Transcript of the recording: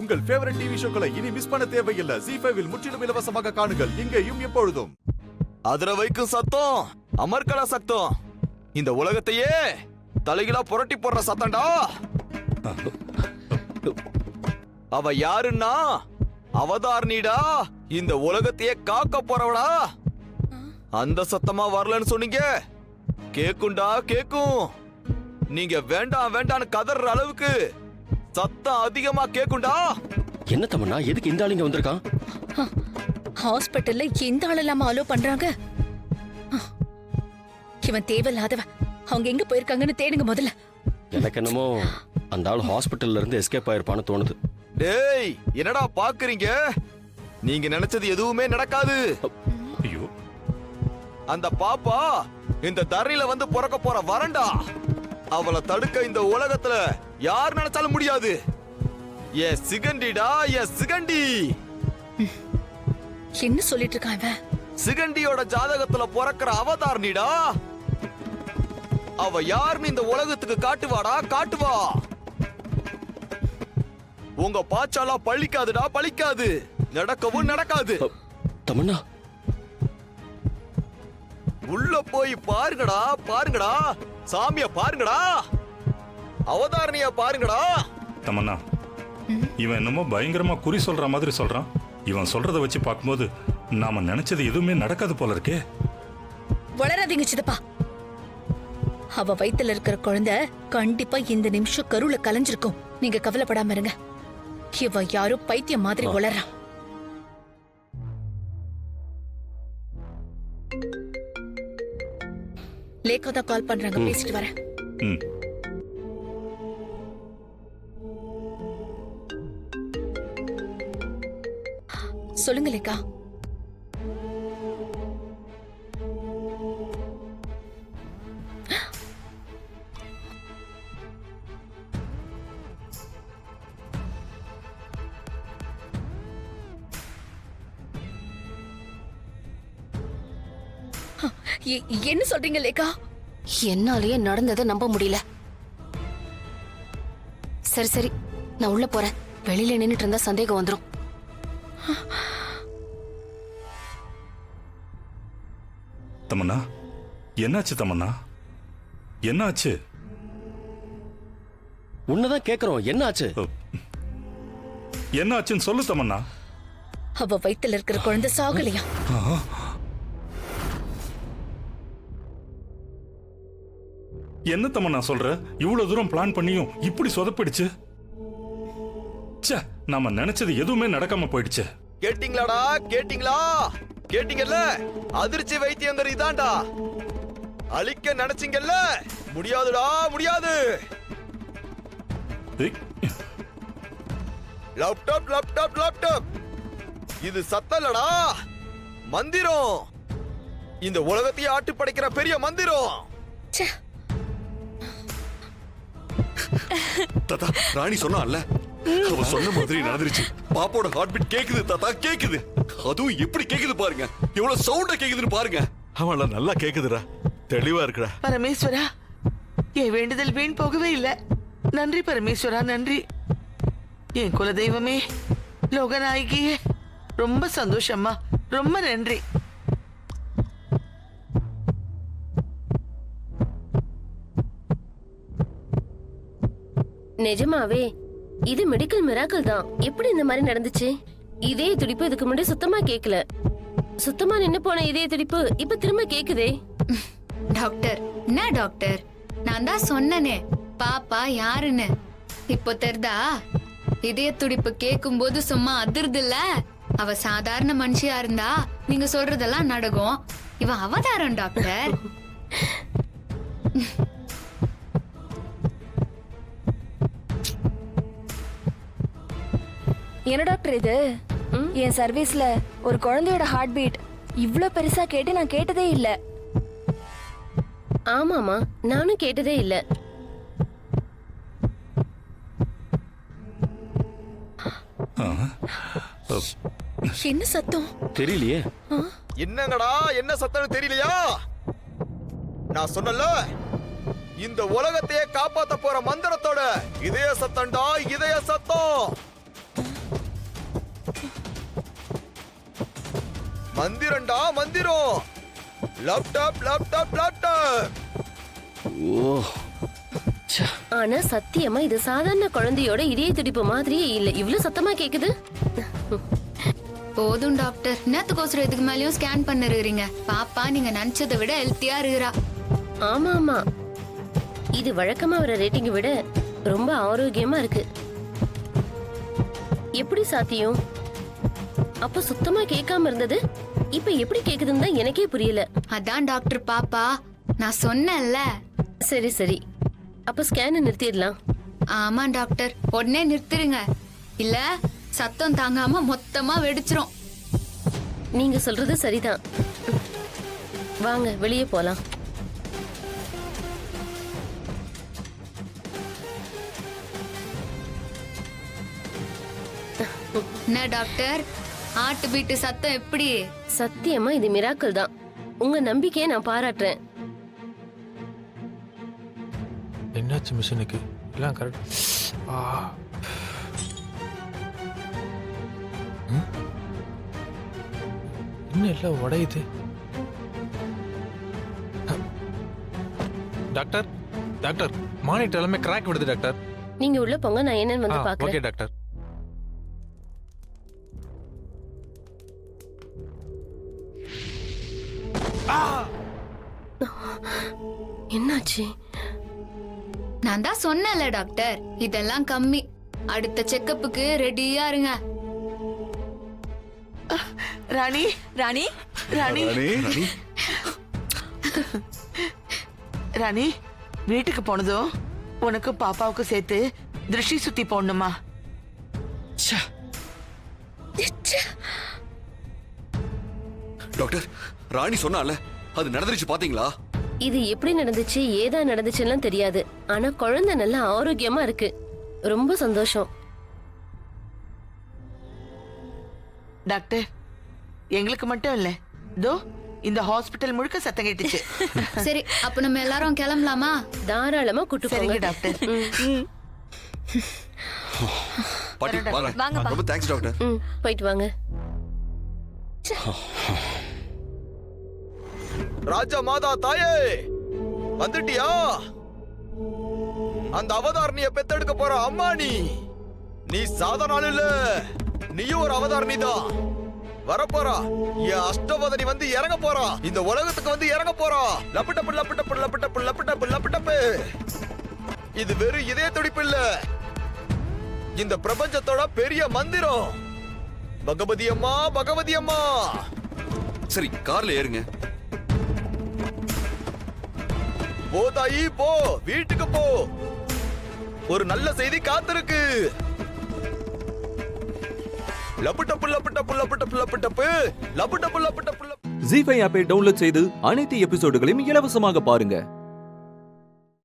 உங்கள் favourite TV ஷோக்களை இனி miss பண்ண தேவையில்லை. ZEE5 இல் முற்றிலும் இலவசமாக காணுங்கள். இங்கேயும் எப்பொழுதும். அதிர வைக்கும் சத்தம், அமர்கல சத்தம், இந்த உலகத்தையே தலைகளா புரட்டி போடுற சத்தம்டா. அவ யாருன்னா அவதார்னிடா, இந்த உலகத்தையே காக்க போறவடா. அந்த சத்தமா வரலன்னு சொன்னீங்க, கேக்குண்டா கேக்கும். நீங்க வேண்டாம் வேண்டான்னு கதற அளவுக்கு சத்தம் அதிகமா கேக்குண்டா. என்ன தமன்னா, எதுக்கு இந்த ஆளுங்க வந்திருக்கான்? ஹாஸ்பிட்டல்ல எந்த ஆள் இல்லாம அலோ பண்றாங்க? இவன் தேவையில்லாதவன். அவங்க எங்க போயிருக்காங்கன்னு தேடுங்க முதல்ல. எனக்கு என்னமோ அந்த ஆள் ஹாஸ்பிட்டல்ல இருந்து எஸ்கேப் ஆயிருப்பான்னு தோணுது. டேய், என்னடா பாக்குறீங்க? நீங்க நினைச்சது எதுவுமே நடக்காது. ஐயோ, அந்த பாப்பா இந்த தரையில வந்து பிறக்க போற வரண்டா. அவளை தடுக்க இந்த உலகத்துல யார் நினைச்சாலும் முடியாது. ஏ சிகண்டிடா, ஏ சிகண்டி. என்ன சொல்லிட்டு இருக்கான் இவன்? சிகண்டியோட ஜாதகத்துல பிறக்கிற அவதார்னிடா. அவ யாருன்னு இந்த உலகத்துக்கு காட்டுவாடா, காட்டுவா. உங்க பாச்சாலா பழிக்காதுடா, பழிக்காது. நடக்கவும் நடக்காது. தமன்னா, உள்ள போய் பாருங்கடா, பாருங்கடா. சாமிய பாருங்கடா, அவதாரணிய பாருங்கடா. தமன்னா, இவன் என்னமோ பயங்கரமா குறி சொல்ற மாதிரி சொல்றான். இவன் சொல்றத வச்சு பார்க்கும்போது நாம நினைச்சது எதுவுமே நடக்காது போல இருக்கே. வளராதீங்க சித்தப்பா. அவ வயித்துல இருக்கிற குழந்தை கண்டிப்பா இந்த நிமிஷம் கருவுல கலைஞ்சிருக்கும். நீங்க கவலைப்படாம இருங்க. இவ யாரோ பைத்தியம் மாதிரி வளர்றான். லேக்கா தான் கால் பண்றாங்க, பேசிட்டு வரேன். ம். சொல்லுங்க லேக்கா. என்ன சொல்றீங்க லேக்கா? என்னாலயே நடந்ததை நம்ப முடியல. சரி சரி, நான் உள்ள போறேன். வெளியில நின்னுட்டு இருந்தா சந்தேகம் வந்துரும். தமன்னா, என்னாச்சு தமன்னா? என்னாச்சு? உன்னதான் கேக்குறோம், என்ன ஆச்சு? என்னாச்சுன்னு சொல்லு தமன்னா. அவ வயித்துல இருக்கிற குழந்தை சாகலையா? என்ன தமன்னா சொல்ற? இவ்வளவு தூரம் பிளான் பண்ணியும் இப்படி சொதப்பிடுச்சு. ச்சே, நாம நினைச்சது எதுவுமே நடக்காம போயிடுச்சு. கேட்டிங்களாடா, கேட்டிங்களா? கேட்டிங்கல்ல? அதிர்ச்சி வைத்தியங்கர் இதான்டா. அழிக்க நினைச்சீங்கல்ல, முடியாதுடா, முடியாது. ஏய், லேப்டாப் லேப்டாப் லேப்டாப். இது சத்தல்லடா, மந்திரம். இந்த உலகத்தையே ஆட்டி படைக்கிற பெரிய மந்திரம். ச்சே. தாத்தா, ராணி சொன்னான்ல, அவ சொன்ன மாதிரி நடந்துருச்சு. பாப்போட ஹார்ட் பீட் கேக்குது தாத்தா, கேக்குது. அதுவும் எப்படி கேக்குது பாருங்க, எவ்வளவு சவுண்டா கேக்குதுன்னு பாருங்க. அவள நல்லா கேக்குதுடா, தெளிவா இருக்குடா. பரமேஸ்வரா, என் வேண்டுதல் வீண் போகவே இல்ல. நன்றி பரமேஸ்வரா, நன்றி. என் குலதெய்வமே, லோகநாயகியே, ரொம்ப சந்தோஷம்மா, ரொம்ப நன்றி. நிஜமாவே இது மெடிக்கல் மிராக்கிள் தான். எப்படி இந்த மாதிரி நடந்துச்சு? இதே துடிப்பு இதுக்கு முன்னாடி சுத்தமா கேக்கல. சுத்தமா நின்னு போன இதே துடிப்பு இப்ப திரும்ப கேக்குதே. டாக்டர், என்ன டாக்டர், நான் தான் சொன்னனே பாப்பா யாருன்னு. இப்போ தெரிதா? இதய துடிப்பு கேட்கும் போது சும்மா அதிர்து இல்ல. அவ சாதாரண மனுஷியா இருந்தா நீங்க சொல்றதெல்லாம் நடக்கும். இவ அவதாரம் டாக்டர். என்ன டாக்டர் இது? என் சர்வீஸ்ல ஒரு குழந்தையோட ஹார்ட் பீட் இவ்ளோ பெருசா கேட்டு நான் கேட்டதே இல்ல. ஆமாமா, நானும் கேட்டதே இல்ல. என்ன சத்தம்? தெரியலையே. என்னங்கடா, என்ன சத்தம்னு தெரியலையா? நான் சொன்னல, இந்த உலகத்தையே காப்பாத்த போற மந்திரத்தோட இதய சத்தம்டா, இதய சத்தம். மந்திரம்டா மந்திரம். Laptop laptop laptop. ஓ ச்சே. ஆனா சத்தியமா இது சாதாரண குழந்தையோட இதய துடிப்பு மாதிரியே இல்ல. இவ்ளோ சத்தமா கேக்குது. போதும் டாக்டர், நேத்துக்கோசரம் இதுக்கு மேலயும் ஸ்கேன் பண்ணிருக்கீங்க. பாப்பா நீங்க நினைச்சதை விட ஹெல்த்தியா இருக்கிறா. ஆமா ஆமா, இது வழக்கமா வர ரேட்டிங்கை விட ரொம்ப ஆரோக்கியமா இருக்கு. எப்படி சாத்தியம்? அப்ப சுத்தமா கேட்காம இருந்தது இப்ப எப்படி கேக்குதுன்னு தான் எனக்கே புரியல. அதான் டாக்டர் பாப்பா நான் சொன்னேன்ல. சரி சரி, அப்ப ஸ்கேனை நிறுத்திடலாம். ஆமா டாக்டர், உடனே நிறுத்துருங்க, இல்ல சத்தம் தாங்காம மொத்தமா வெடிச்சிரும். நீங்க சொல்றது சரிதான். வாங்க வெளியே போலாம். என்ன டாக்டர், ஹார்ட் பீட் சத்தம் எப்படி? சத்தியமா இது மிராக்கிள் தான். உங்க நம்பிக்கையை நான் பாராட்டுறேன். என்னாச்சு மிஷினுக்கு? எல்லாம் கரெக்ட். இன்னும் எல்லாம் உடையுது. டாக்டர் டாக்டர், மானிட்டர் எல்லாமே கிராக் விடுது டாக்டர். நீங்க உள்ள போங்க, நான் என்னன்னு வந்து ஓகே பாக்குறேன். டாக்டர். என்னாச்சு? நான் தான் சொன்னேன்ல டாக்டர், இதெல்லாம் கம்மி. அடுத்த செக்கப்புக்கு ரெடியா இருங்க. ராணி ராணி ராணி ராணி ராணி, வீட்டுக்கு போனதும் உனக்கு பாப்பாவுக்கு சேர்த்து திருஷ்டி சுத்தி போடணுமா? டாக்டர், ராணி சொன்னால அது நடந்துருச்சு பாத்தீங்களா? இது எப்படி நடந்துச்சு, ஏதா நடந்துச்சுன்னு தெரியாது. ஆனா குழந்தை நல்லா ஆரோக்கியமா இருக்கு. ரொம்ப சந்தோஷம். டாக்டர், எங்களுக்கு மட்டும் இல்ல, தோ இந்த ஹாஸ்பிட்டல் முழுக்க சத்தம் கேட்டுச்சு. சரி, அப்ப நம்ம எல்லாரும் கிளம்பலாமா? தாராளமா கூட்டு சரிங்க போங்க. டாக்டர். பாட்டி வாங்க. வாங்கப்பா. ரொம்ப தேங்க்ஸ் டாக்டர். போயிட்டு வாங்க. ராஜா மாதா தாயே, வந்துட்டியா? அந்த அவதாரணிய பெத்தெடுக்க போற அம்மா நீ சாதாரண ஆளு இல்ல, நீயும் ஒரு அவதாரணி தான். வரப்போறா என் அஷ்டவதனி வந்து இறங்க போறா, இந்த உலகத்துக்கு வந்து இறங்க போறா. லப்பட்டப்பு லப்பட்டப்பு லப்பட்டப்பு லப்பட்டப்பு லப்பட்டப்பு. இது வெறும் இதய துடிப்பு இல்ல, இந்த பிரபஞ்சத்தோட பெரிய மந்திரம். பகவதி அம்மா பகவதி அம்மா. சரி, கார்ல ஏறுங்க. போ தாயி போ, வீட்டுக்கு போ. ஒரு நல்ல செய்தி காத்திருக்கு. லப்பட்டப்பு லப்பட்டப்பு லப்பட்டப்பு லப்பட்டப்பு லப்பட்டப்பு லப்பட்டப்பு. ஜீ5 ஆப்பை டவுன்லோட் செய்து அனைத்து எபிசோடுகளையும் இலவசமாக பாருங்க.